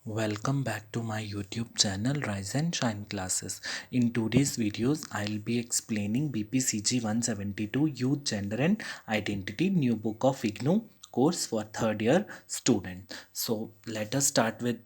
Welcome back to my YouTube channel Rise and Shine Classes. In today's videos, I'll be explaining BPCG 172 Youth, Gender and Identity New Book of IGNOU course for third year student. So let us start with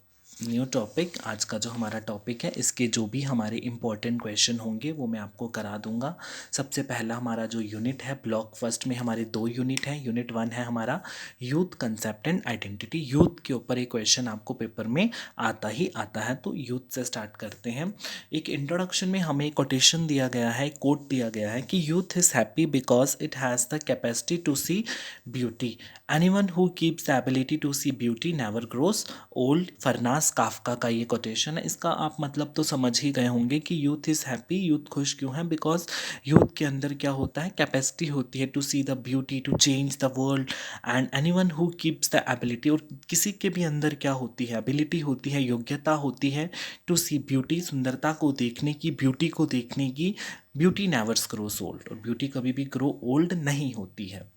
new topic. आज का जो हमारा topic है इसके जो भी हमारे important question होंगे वो मैं आपको करा दूंगा। सबसे पहला हमारा जो यूनिट है ब्लॉक फर्स्ट में हमारे दो यूनिट हैं। यूनिट 1 है हमारा youth concept and identity. Youth के ऊपर एक क्वेश्चन आपको पेपर में आता ही आता है, तो यूथ से स्टार्ट करते हैं। एक इंट्रोडक्शन में हमें कोटेशन दिया गया है, कोट दिया गया है कि youth is happy because it has the capacity to see beauty. Anyone who keeps the ability to see beauty never grows old. Franz Kafka का ये कोटेशन है। इसका आप मतलब तो समझ ही गए होंगे कि यूथ इज़ हैप्पी, यूथ खुश क्यों है, बिकॉज यूथ के अंदर क्या होता है, कैपेसिटी होती है to see the beauty, to change the world and anyone who keeps the ability. और किसी के भी अंदर क्या होती है, एबिलिटी होती है, योग्यता होती है टू सी ब्यूटी, सुंदरता को देखने की, ब्यूटी को देखने की। ब्यूटी नेवर्स ग्रोस ओल्ड, और ब्यूटी कभी भी ग्रो ओल्ड नहीं होती है।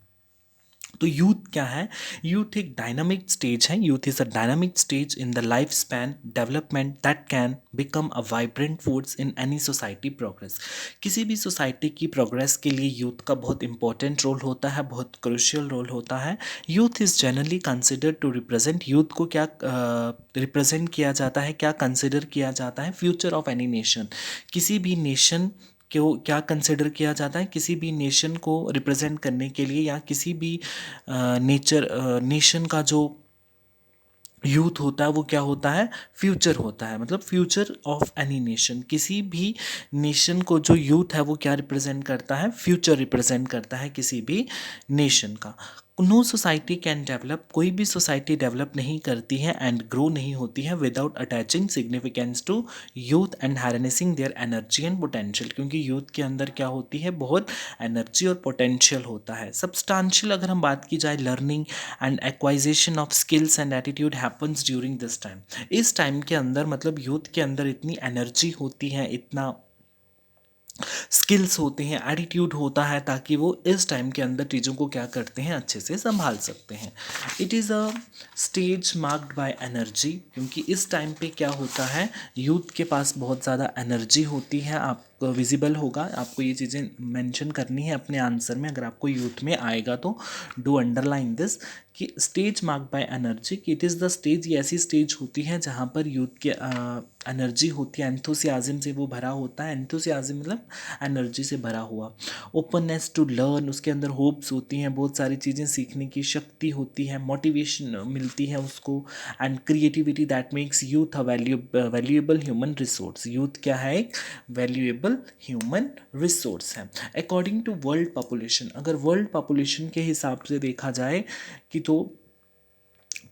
तो यूथ क्या है, यूथ एक डायनामिक स्टेज है। Youth is a dynamic stage in the life span development that can become a vibrant force in any society progress. किसी भी सोसाइटी की प्रोग्रेस के लिए यूथ का बहुत इंपॉर्टेंट रोल होता है, बहुत क्रूशियल रोल होता है। Youth is generally considered to represent, youth को क्या रिप्रेजेंट किया जाता है, क्या कंसिडर किया जाता है, फ्यूचर ऑफ एनी नेशन। किसी भी नेशन को क्या कंसिडर किया जाता है, किसी भी नेशन को रिप्रेजेंट करने के लिए, या किसी भी नेशन का जो यूथ होता है वो क्या होता है, फ्यूचर होता है। मतलब फ्यूचर ऑफ एनी नेशन, किसी भी नेशन को जो यूथ है वो क्या रिप्रेजेंट करता है, फ्यूचर रिप्रेजेंट करता है किसी भी नेशन का। नो सोसाइटी कैन डेवलप, कोई भी सोसाइटी डेवलप नहीं करती है एंड ग्रो नहीं होती है without attaching significance to youth and harnessing their energy and potential. क्योंकि यूथ के अंदर क्या होती है, बहुत एनर्जी और पोटेंशियल होता है। सब्सटेंशियल अगर हम बात की जाए, learning and acquisition of skills and attitude happens during this time. इस टाइम के अंदर मतलब यूथ के अंदर इतनी एनर्जी होती है, इतना स्किल्स होते हैं, एटीट्यूड होता है, ताकि वो इस टाइम के अंदर चीज़ों को क्या करते हैं, अच्छे से संभाल सकते हैं। It is a stage marked by energy, क्योंकि इस टाइम पे क्या होता है, यूथ के पास बहुत ज़्यादा एनर्जी होती है। आप विजिबल होगा, आपको ये चीज़ें मेंशन करनी है अपने आंसर में, अगर आपको यूथ में आएगा तो डू अंडरलाइन दिस कि स्टेज मार्क्ड बाय एनर्जी, कि इट इज़ द स्टेज, ये ऐसी स्टेज होती है जहाँ पर यूथ के एनर्जी होती है, एंथुसियाज्म से वो भरा होता है। एंथुसियाज्म मतलब एनर्जी से भरा हुआ। ओपननेस टू लर्न, उसके अंदर होप्स होती हैं, बहुत सारी चीज़ें सीखने की शक्ति होती है, मोटिवेशन मिलती है उसको। And creativity that makes youth a valuable human resource. Youth क्या है, एक वैल्यूएबल ह्यूमन रिसोर्स है। अकॉर्डिंग टू वर्ल्ड पॉपुलेशन, अगर वर्ल्ड पॉपुलेशन के हिसाब से देखा जाए कि तो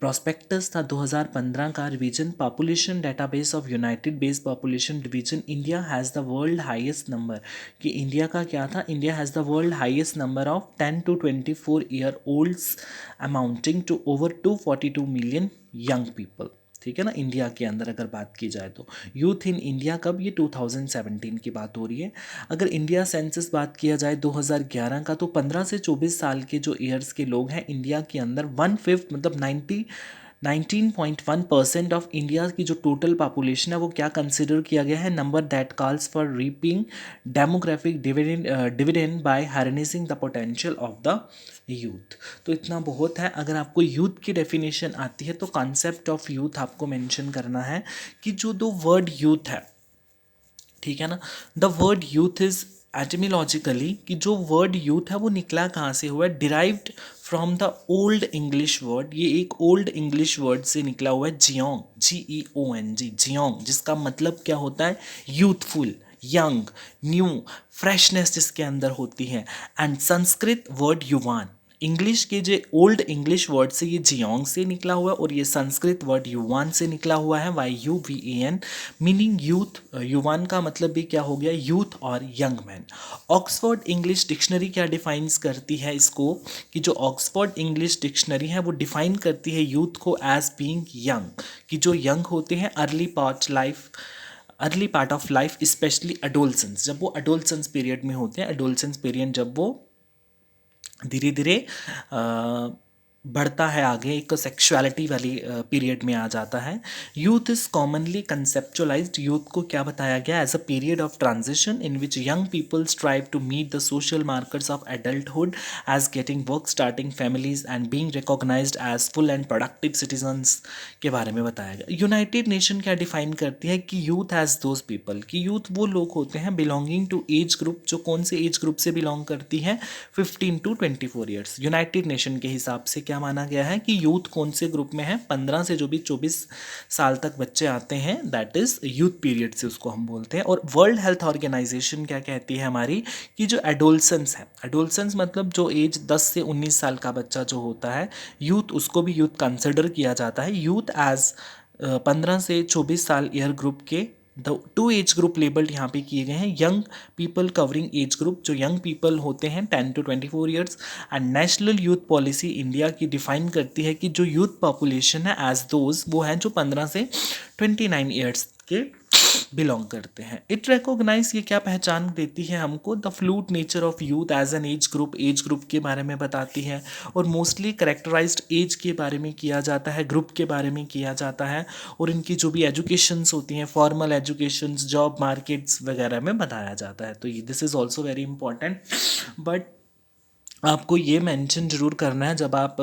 प्रॉस्पेक्टस था 2015 का, revision population database of united base population division, India has the world highest number. कि इंडिया का क्या था, India has the world highest number of 10 to 24 year olds amounting to over 242 million young people. ठीक है ना, India के अंदर अगर बात की जाए तो यूथ इन इंडिया, कब, ये 2017 की बात हो रही है। अगर इंडिया सेंसस बात किया जाए 2011 का, तो 15 से 24 साल के जो ईयर्स के लोग हैं इंडिया के अंदर, 1/5 मतलब 19.1% ऑफ इंडिया की जो टोटल पॉपुलेशन है वो क्या कंसिडर किया गया है, number that calls for reaping demographic dividend by harnessing the potential of the youth. तो इतना बहुत है। अगर आपको यूथ की डेफिनेशन आती है तो कॉन्सेप्ट ऑफ यूथ आपको मेंशन करना है कि जो दो वर्ड यूथ है, ठीक है ना, द वर्ड यूथ इज एटिमोलॉजिकली, कि जो वर्ड यूथ है वो निकला कहाँ से हुआ है, derived from the old English word. ये एक ओल्ड इंग्लिश वर्ड से निकला हुआ है, जियोंग, GEONG, जियोंग, जिसका मतलब क्या होता है, यूथफुल, यंग, न्यू, फ्रेशनेस जिसके अंदर होती है। एंड संस्कृत वर्ड युवान, इंग्लिश के जो ओल्ड इंग्लिश वर्ड से ये जियोंग से निकला हुआ है, और ये संस्कृत वर्ड युवान से निकला हुआ है, YUVAN, मीनिंग यूथ। युवान का मतलब भी क्या हो गया, यूथ और young man. Oxford English dictionary क्या डिफाइंस करती है इसको, कि जो ऑक्सफोर्ड इंग्लिश डिक्शनरी है वो डिफाइन करती है यूथ को एज बीइंग यंग, कि जो यंग होते हैं, early part of life, specially adolescence, जब वो अडोलसेंस पीरियड में होते हैं, अडोलसेंस पीरियड जब वो धीरे धीरे बढ़ता है आगे, एक सेक्सुअलिटी वाली पीरियड में आ जाता है। Youth is commonly conceptualised, youth को क्या बताया गया, as a period of transition in which young people strive to meet the social markers of adulthood as getting work, starting families and being recognised as full and productive citizens के बारे में बताया गया। United nation क्या define करती है कि youth as those people, कि यूथ वो लोग होते हैं बिलोंगिंग टू एज ग्रुप, जो कौन से एज ग्रुप से बिलोंग करती है, 15 टू 24 ईयर्स। यूनाइटेड नेशन के हिसाब से क्या माना गया है कि यूथ कौन से ग्रुप में है, 15 से जो भी 24 साल तक बच्चे आते हैं, दैट इज यूथ पीरियड से उसको हम बोलते हैं। और वर्ल्ड हेल्थ ऑर्गेनाइजेशन क्या कहती है हमारी, कि जो एडोलसेंस है, एडोलसेंस मतलब जो एज 10 से 19 साल का बच्चा जो होता है, यूथ, उसको भी यूथ कंसिडर किया जाता है। यूथ एज 15 से 24 साल ईयर ग्रुप के the two age group labelled यहाँ पे किए गए हैं। Young people covering age group, जो यंग पीपल होते हैं 10 to 24 years. And national youth policy India की डिफाइन करती है कि जो यूथ पॉपुलेशन है एज दोज, वो हैं जो 15 से 29 ईयर्स के बिलोंग करते हैं। इट रिकॉग्नाइज, ये क्या पहचान देती है हमको, the fluid nature of youth as an age group के बारे में बताती है। और मोस्टली करेक्टराइज्ड एज के बारे में किया जाता है, ग्रुप के बारे में किया जाता है। और इनकी जो भी एजुकेशंस होती हैं, फॉर्मल एजुकेशंस, जॉब मार्केट्स वगैरह में बताया जाता है। तो this is also very important. But आपको ये मेंशन जरूर करना है जब आप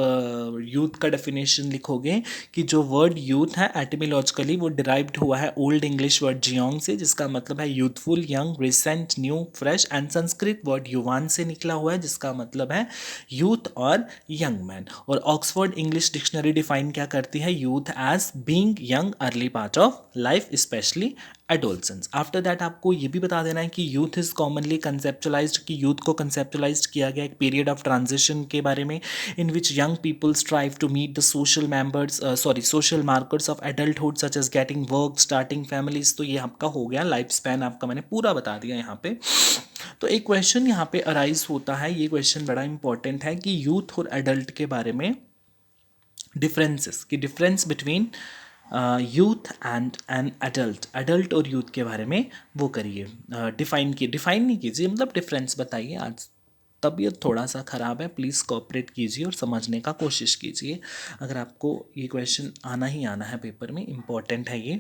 यूथ का डेफिनेशन लिखोगे, कि जो वर्ड यूथ है एटिमोलॉजिकली वो डिराइव्ड हुआ है ओल्ड इंग्लिश वर्ड जियोंग से, जिसका मतलब है youthful, young, recent, new, fresh. And Sanskrit word युवान से निकला हुआ है, जिसका मतलब है यूथ और यंग मैन। और ऑक्सफोर्ड इंग्लिश डिक्शनरी डिफाइन क्या करती है, youth as being young early part of life, specially adolescence. After that आपको ये भी बता देना है कि यूथ इज़ कॉमनली कंसेप्चुलाइज्ड, कि यूथ को कंसेप्चुलाइज्ड किया गया एक पीरियड ऑफ ट्रांजिशन के बारे में, in which young people strive to meet the social markers of adulthood such as getting work, starting families. तो ये आपका हो गया लाइफ स्पैन, आपका मैंने पूरा बता दिया यहाँ पे। तो एक क्वेश्चन यहाँ पे अराइज होता है, ये क्वेश्चन बड़ा इंपॉर्टेंट है, कि यूथ और एडल्ट के बारे में डिफरेंसेस, कि difference between youth and an adult, adult और यूथ के बारे में वो करिए, डिफाइन नहीं कीजिए, मतलब डिफरेंस बताइए। आज तबीयत थोड़ा सा ख़राब है, प्लीज़ कोऑपरेट कीजिए और समझने का कोशिश कीजिए। अगर आपको ये क्वेश्चन आना ही आना है पेपर में, इम्पॉर्टेंट है ये।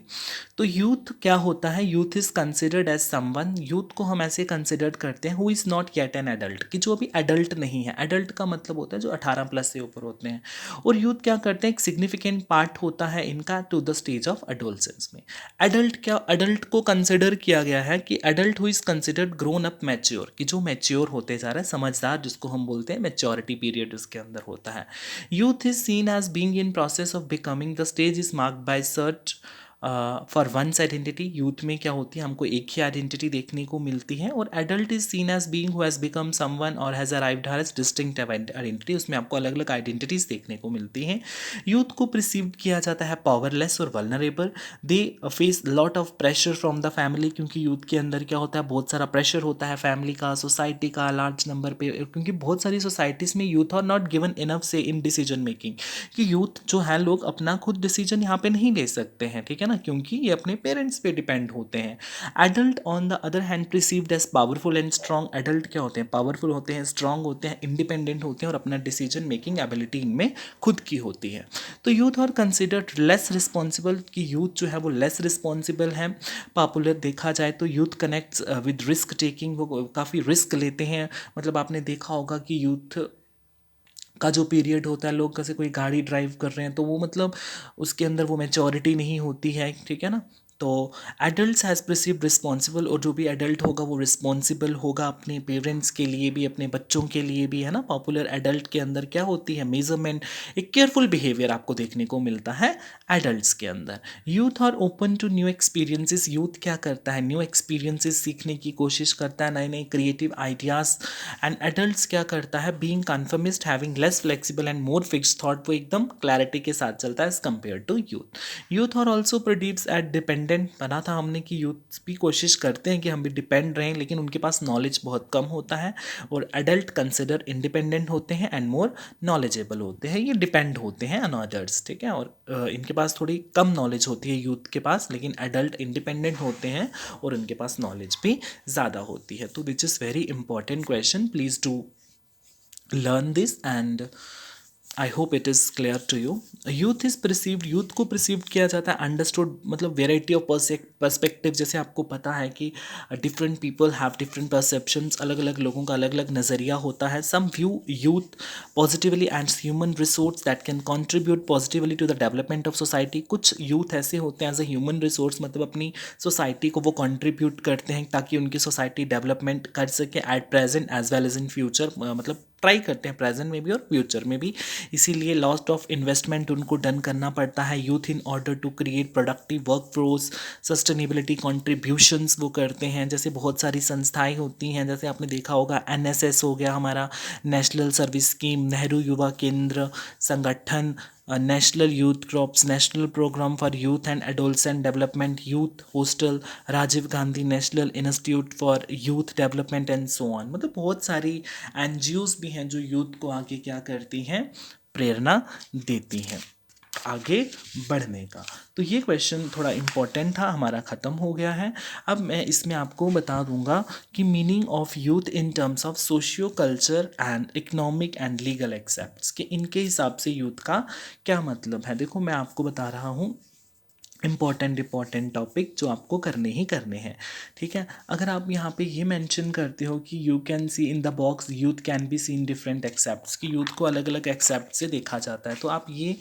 तो यूथ क्या होता है, youth is considered as someone, youth को हम ऐसे कंसिडर करते हैं who is not yet an adult, कि जो अभी एडल्ट नहीं है। एडल्ट का मतलब होता है जो 18 प्लस से ऊपर होते हैं। और यूथ क्या करते हैं, एक सिग्निफिकेंट पार्ट होता है इनका to the stage of adolescence में। एडल्ट को कंसिडर किया गया है कि adult who is considered grown up mature, कि जो मैच्योर होते जा रहा है, समझदार, जिसको हम बोलते हैं मैच्योरिटी पीरियड उसके अंदर होता है। Youth is seen as being in process of becoming, the stage is marked by search for one's identity. Youth में क्या होती है, हमको एक ही आइडेंटिटी देखने को मिलती है। और adult is seen as being who has become someone और has arrived as distinct identity, उसमें आपको अलग अलग आइडेंटिटीज देखने को मिलती हैं। यूथ को प्रिसीव किया जाता है पावरलेस और vulnerable, they face lot of pressure from the family, क्योंकि यूथ के अंदर क्या होता है, बहुत सारा प्रेशर होता है फैमिली का, सोसाइटी का, लार्ज नंबर पे, क्योंकि बहुत सारी सोसाइटीज़ में youth are not given enough say in decision making, कि यूथ जो है लोग अपना खुद डिसीजन यहाँ पे नहीं ले सकते हैं, ठीक है ना, क्योंकि ये अपने पेरेंट्स पे डिपेंड होते हैं। Adult on the other hand perceived as powerful and strong, adult क्या होते हैं, पावरफुल होते हैं, स्ट्रॉन्ग होते हैं, इंडिपेंडेंट होते हैं, और अपना डिसीजन मेकिंग एबिलिटी इनमें खुद की होती है। तो youth are considered less responsible, कि यूथ जो है वो लेस रिस्पॉन्सिबल है। पॉपुलर देखा जाए तो youth connects with risk taking, वो काफ़ी रिस्क लेते हैं। मतलब आपने देखा होगा कि यूथ का जो पीरियड होता है, लोग कैसे कोई गाड़ी ड्राइव कर रहे हैं, तो वो मतलब उसके अंदर वो मैच्योरिटी नहीं होती है, ठीक है ना। तो एडल्ट हैज़ प्रिसीव्ड रिस्पॉन्सिबल, और जो भी एडल्ट होगा वो रिस्पॉन्सिबल होगा अपने पेरेंट्स के लिए भी, अपने बच्चों के लिए भी, है ना। पॉपुलर एडल्ट के अंदर क्या होती है, मेजरमेंट, एक केयरफुल बिहेवियर आपको देखने को मिलता है एडल्ट्स के अंदर। Youth are open to new experiences, youth क्या करता है, न्यू एक्सपीरियंसेस सीखने की कोशिश करता है, नए नए क्रिएटिव आइडियाज़। एंड एडल्ट्स क्या करता है, being conformist, having less flexible and more fixed thought, वो एकदम क्लैरिटी के साथ चलता है as compare to youth. Youth are also produce at dependent, बना था हमने कि यूथ भी कोशिश करते हैं कि हम भी डिपेंड रहें, लेकिन उनके पास नॉलेज बहुत कम होता है। और एडल्ट कंसिडर इंडिपेंडेंट होते हैं एंड मोर नॉलेजेबल होते हैं, ये डिपेंड होते हैं ऑन अदर्स, ठीक है। और इनके पास थोड़ी कम नॉलेज होती है यूथ के पास, लेकिन एडल्ट इंडिपेंडेंट होते हैं और उनके पास नॉलेज भी ज़्यादा होती है। तो this is very important question, please do learn this and I hope it is clear to you. Youth is perceived, youth को परसीव किया जाता है अंडरस्टूड, मतलब वेराइटी ऑफ पर्सपेक्टिव. जैसे आपको पता है कि different people have different perceptions, अलग अलग लोगों का अलग अलग नज़रिया होता है. Some view youth positively and human resource that can contribute positively to the development of society. कुछ यूथ ऐसे होते हैं एज ए ह्यूमन रिसोर्स, मतलब अपनी सोसाइटी को वो कंट्रीब्यूट करते हैं ताकि उनकी सोसाइटी डेवलपमेंट कर सके at present as well as in future. मतलब ट्राई करते हैं प्रेजेंट में भी और फ्यूचर में भी. इसीलिए लॉस्ट ऑफ इन्वेस्टमेंट उनको डन करना पड़ता है. Youth in order to create productive work force, sustainability contributions वो करते हैं. जैसे बहुत सारी संस्थाएं होती हैं, जैसे आपने देखा होगा NSS हो गया हमारा, national service scheme, Nehru Yuva Kendra Sangathan, national youth corps, national programme for youth and adolescent development, youth hostel, Rajiv Gandhi national institute for youth development and so on. मतलब बहुत सारी NGOs भी हैं जो यूथ को आगे क्या करती हैं, प्रेरणा देती हैं आगे बढ़ने का. तो ये क्वेश्चन थोड़ा इम्पोर्टेंट था, हमारा ख़त्म हो गया है. अब मैं इसमें आपको बता दूंगा कि meaning of youth in terms of socio culture and economic and legal accepts, कि इनके हिसाब से यूथ का क्या मतलब है. देखो मैं आपको बता रहा हूँ इंपॉर्टेंट टॉपिक जो आपको करने ही करने हैं. ठीक है, अगर आप यहाँ पे ये मेंशन करते हो कि you can see in the box youth can be seen different accepts, कि यूथ को अलग अलग एक्सेप्ट से देखा जाता है, तो आप ये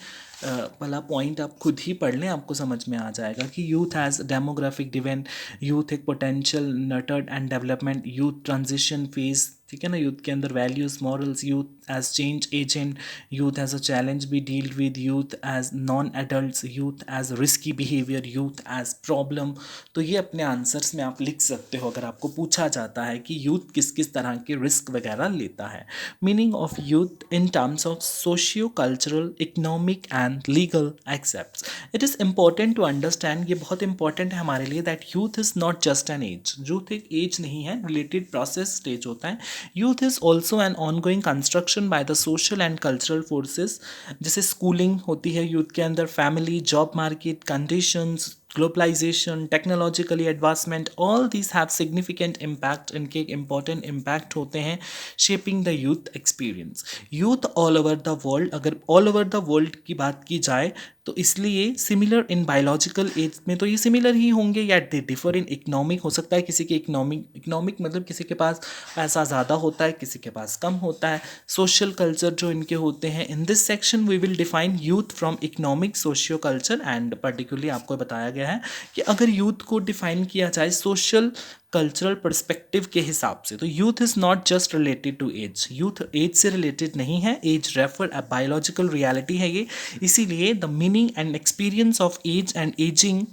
वाला पॉइंट आप खुद ही पढ़ लें, आपको समझ में आ जाएगा कि youth has demographic dividend, youth एक potential nurtured and development, youth transition phase. ठीक है ना, यूथ के अंदर values morals, youth as change agent, youth as a challenge be deal with, youth as non adults, youth as risky behaviour, youth as problem. तो ये अपने answers में आप लिख सकते हो अगर आपको पूछा जाता है कि यूथ किस किस तरह के रिस्क वगैरह लेता है. Meaning of youth in terms of socio cultural economic and legal aspects. It is important to understand, ये बहुत इंपॉर्टेंट है हमारे लिए, that youth is not just an age. Youth एक एज नहीं है, रिलेटेड प्रोसेस स्टेज होता है. Youth is also an ongoing construction by the social and cultural forces. जैसे स्कूलिंग होती है यूथ के अंदर, family, job market, conditions, globalisation, technologically advancement, all these have significant impact. इनके इंपॉर्टेंट इम्पैक्ट होते हैं shaping the youth experience. Youth all over the world, अगर all over the world की बात की जाए तो इसलिए सिमिलर इन बायोलॉजिकल एज में तो ये सिमिलर ही होंगे, या दे डिफर इन इकोनॉमिक. हो सकता है किसी के इकोनॉमिक मतलब किसी के पास पैसा ज़्यादा होता है, किसी के पास कम होता है. सोशल कल्चर जो इनके होते हैं, in this section we will define youth from economic, socio culture and particularly आपको बताया गया है कि अगर यूथ को डिफाइन किया जाए सोशल कल्चरल पर्सपेक्टिव के हिसाब से, तो youth is not just related to age. Youth age से रिलेटेड नहीं है, age refer a biological reality है ये. इसीलिए the meaning and experience of age and ageing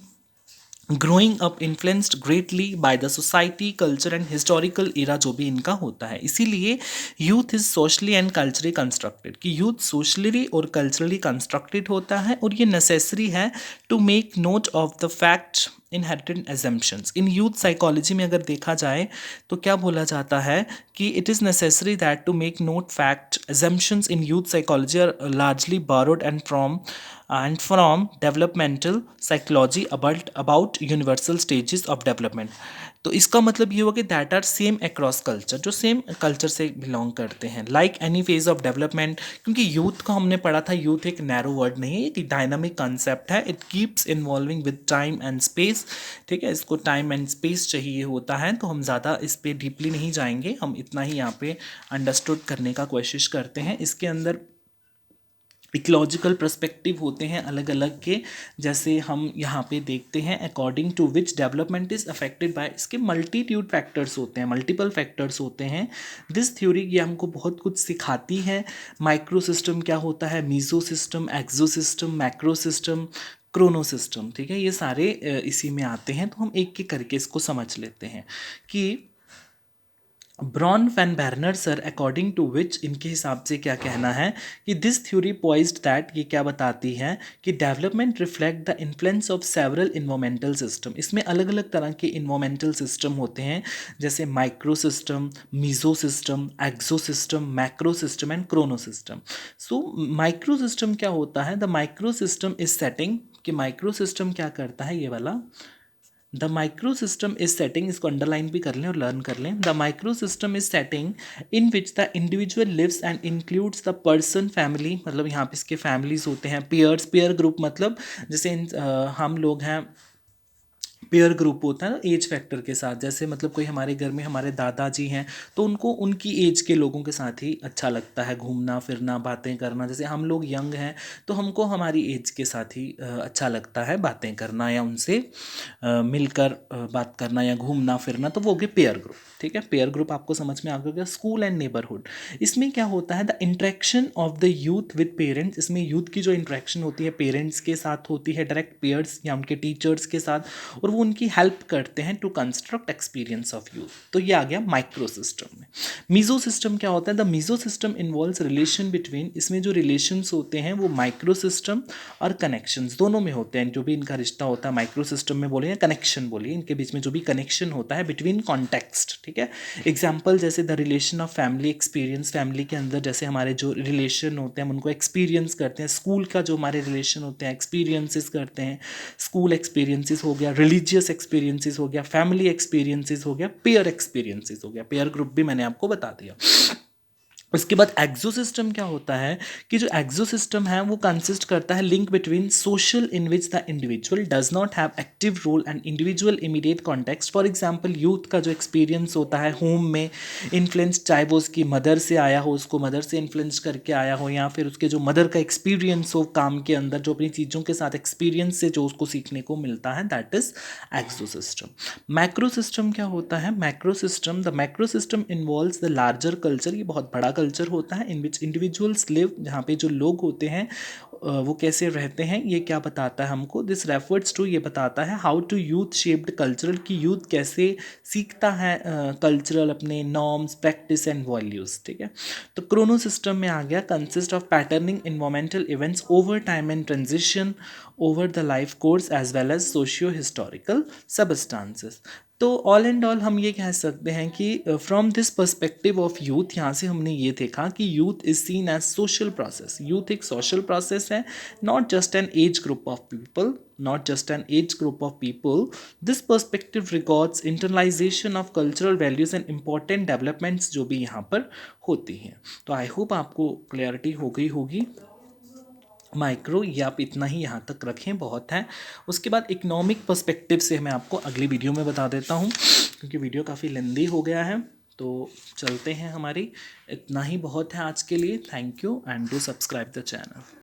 growing up influenced greatly by the society, culture and historical era जो भी इनका होता है. इसीलिए youth is socially and culturally constructed, कि यूथ सोशली और कल्चरली कंस्ट्रक्टेड होता है और ये नेसेसरी है to make note of the fact inherited assumptions. In youth psychology में अगर देखा जाए तो क्या बोला जाता है कि it is necessary that to make note fact assumptions in youth psychology are largely borrowed and from developmental psychology about universal stages of development. तो इसका मतलब ये हुआ कि that are same across culture, जो सेम कल्चर से belong करते हैं, like any phase of development. क्योंकि यूथ को हमने पढ़ा था, यूथ एक नैरो वर्ड नहीं है, एक डायनामिक कंसेप्ट है. It keeps involving with time and space. ठीक है, इसको टाइम एंड स्पेस चाहिए होता है, तो हम ज़्यादा इस पर डीपली नहीं जाएंगे, हम इतना ही यहाँ पे अंडरस्टूड करने का कोशिश करते हैं. इसके अंदर इकोलॉजिकल पर्सपेक्टिव होते हैं अलग अलग के, जैसे हम यहाँ पे देखते हैं according to which development is affected by, इसके मल्टीट्यूड फैक्टर्स होते हैं, मल्टीपल फैक्टर्स होते हैं. दिस थ्योरी ये हमको बहुत कुछ सिखाती है. माइक्रो सिस्टम क्या होता है, meso system, exo system, macro system, chrono system. ठीक है, ये सारे इसी में आते हैं. तो हम एक एक करके इसको समझ लेते हैं कि Bronfenbrenner sir according to which, इनके हिसाब से क्या कहना है कि दिस थ्योरी पॉइज्ड दैट, ये क्या बताती है कि development reflect the influence of several environmental system. इसमें अलग अलग तरह के इन्वायरमेंटल सिस्टम होते हैं, जैसे micro system, meso system, exo system, macro system and chrono system. So micro system क्या होता है, the micro system is setting, कि माइक्रो सिस्टम क्या करता है, ये वाला the micro system is setting, इसको अंडरलाइन भी कर लें और लर्न कर लें। The micro system is setting in which the individual lives and includes the person family, मतलब यहाँ पे इसके फैमिलीज होते हैं। पेयर्स, पेयर ग्रुप मतलब जैसे हम लोग हैं, पेयर ग्रुप होता है ना एज फैक्टर के साथ, जैसे मतलब कोई हमारे घर में हमारे दादाजी हैं तो उनको उनकी एज के लोगों के साथ ही अच्छा लगता है घूमना फिरना, बातें करना। जैसे हम लोग यंग हैं तो हमको हमारी एज के साथ ही अच्छा लगता है बातें करना या उनसे मिलकर बात करना या घूमना फिरना, तो वो हो गए पेयर ग्रुप। ठीक है, पेयर ग्रुप आपको समझ में आ गया। स्कूल एंड नेबरहुड, इसमें क्या होता है, the interaction of the youth with parents, इसमें यूथ की जो इंट्रैक्शन होती है पेरेंट्स के साथ होती है, डायरेक्ट पेयर्स या उनके टीचर्स के साथ, और वो उनकी हेल्प करते हैं to construct experience of youth. तो ये आ गया माइक्रो सिस्टम में। मीजो सिस्टम क्या होता है, the meso system involves relation between, इसमें जो रिलेशंस होते हैं वो माइक्रो सिस्टम और कनेक्शंस दोनों में होते हैं। जो भी इनका रिश्ता होता है माइक्रो सिस्टम में बोलिए या कनेक्शन बोलिए, इनके बीच में जो भी कनेक्शन होता है बिटवीन कॉन्टेक्स्ट। ठीक है, एग्जाम्पल जैसे the relation of family experience, family के अंदर जैसे हमारे जो रिलेशन होते हैं हम उनको एक्सपीरियंस करते हैं। स्कूल का जो हमारे रिलेशन होते हैं एक्सपीरियंसेस करते हैं, स्कूल एक्सपीरियंसेस हो गया, रिलीजियस एक्सपीरियंसेस हो गया, फैमिली एक्सपीरियंसेस हो गया, पेयर एक्सपीरियंसेस हो गया। पेयर ग्रुप भी मैंने आपको बता दिया। उसके बाद एक्सो सिस्टम क्या होता है कि जो एक्सो सिस्टम है वो कंसिस्ट करता है link between social in which the individual does not have active role and individual immediate context. For example youth का जो एक्सपीरियंस होता है होम में इन्फ्लुएंस, चाहे वो उसकी मदर से आया हो, उसको मदर से इन्फ्लुएंस करके आया हो, या फिर उसके जो मदर का एक्सपीरियंस हो काम के अंदर, जो अपनी चीज़ों के साथ एक्सपीरियंस से जो उसको सीखने को मिलता है, that is exo system. Macro system क्या होता है, macro system, the macro system involves the larger culture, ये बहुत बड़ा कल्चर होता है, इन विच इंडिविजुअल्स लिव, जहाँ पे जो लोग होते हैं वो कैसे रहते हैं, ये क्या बताता है हमको, दिस रेफर्स टू, ये बताता है how to youth shaped cultural, की यूथ कैसे सीखता है कल्चरल अपने नॉर्म्स प्रैक्टिस एंड वैल्यूज़। ठीक है, तो क्रोनो सिस्टम में आ गया, consist of patterning environmental events over time and transition over the life course as well as socio historical substances. तो ऑल एंड ऑल हम ये कह सकते हैं कि from this perspective of youth, यहाँ से हमने ये देखा कि youth is seen as social process. Youth एक सोशल प्रोसेस है, not just an age group of people, not just an age group of people. This perspective regards internalization of cultural values and important developments जो भी यहाँ पर होती हैं। तो I hope आपको क्लैरिटी हो गई होगी। माइक्रो ये आप इतना ही यहाँ तक रखें, बहुत है। उसके बाद इकोनॉमिक पर्सपेक्टिव से मैं आपको अगली वीडियो में बता देता हूँ, क्योंकि वीडियो काफ़ी लेंदी हो गया है। तो चलते हैं, हमारी इतना ही बहुत है आज के लिए। Thank you and do subscribe the channel.